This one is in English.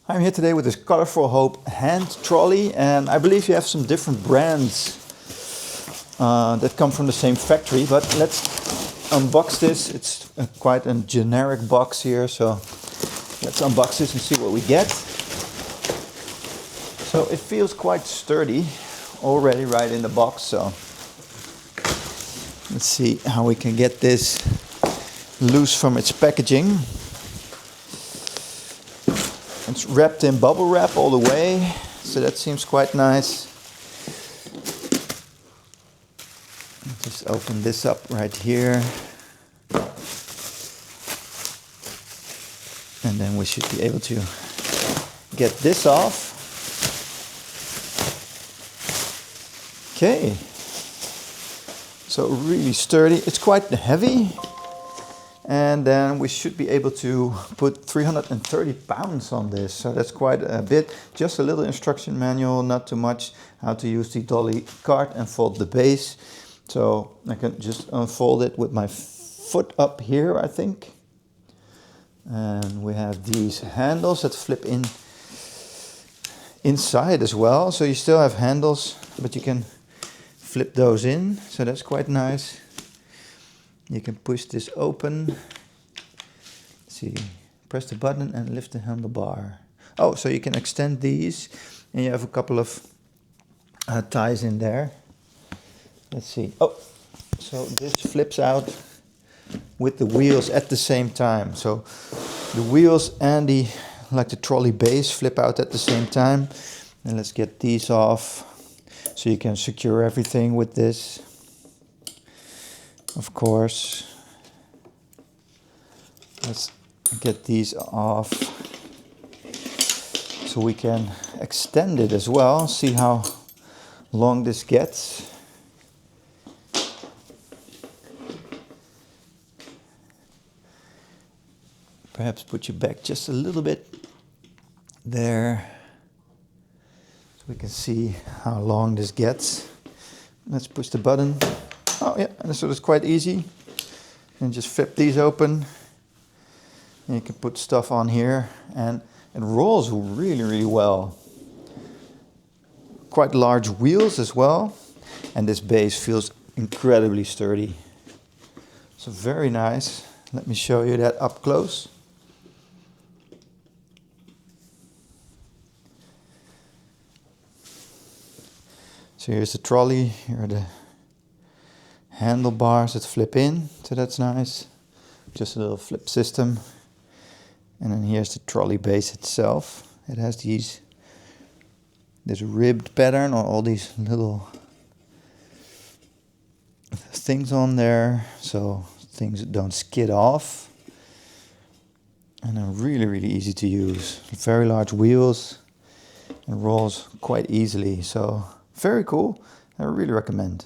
I'm here today with this Colorfulhope hand trolley, and I believe you have some different brands that come from the same factory, but let's unbox this. It's quite a generic box here, so let's unbox this and see what we get. So it feels quite sturdy already right in the box, so let's see how we can get this loose from its packaging. It's wrapped in bubble wrap all the way, so that seems quite nice. Just open this up right here. And then we should be able to get this off. Okay. So really sturdy. It's quite heavy. And then we should be able to put 330 pounds on this. So that's quite a bit. Just a little instruction manual, not too much. How to use the Dolly cart and fold the base. So I can just unfold it with my foot up here, I think. And we have these handles that flip in inside as well. So you still have handles, but you can flip those in. So that's quite nice. You can push this open. Let's see, press the button and lift the handlebar. Oh, so you can extend these, and you have a couple of ties in there. Let's see. Oh, so this flips out with the wheels at the same time. So the wheels and the trolley base flip out at the same time. And let's get these off, so you can secure everything with this. Of course, let's get these off so we can extend it as well, see how long this gets. Perhaps put you back just a little bit there so we can see how long this gets. Let's push the button. Oh yeah, and so it's quite easy. And just flip these open. And you can put stuff on here, and it rolls really well. Quite large wheels as well, and this base feels incredibly sturdy. So very nice. Let me show you that up close. So here's the trolley, here are the handlebars that flip in, so that's nice. Just a little flip system. And then here's the trolley base itself. It has this ribbed pattern on all these little things on there, so things don't skid off. And they're really easy to use. Very large wheels, and rolls quite easily, so very cool. I really recommend.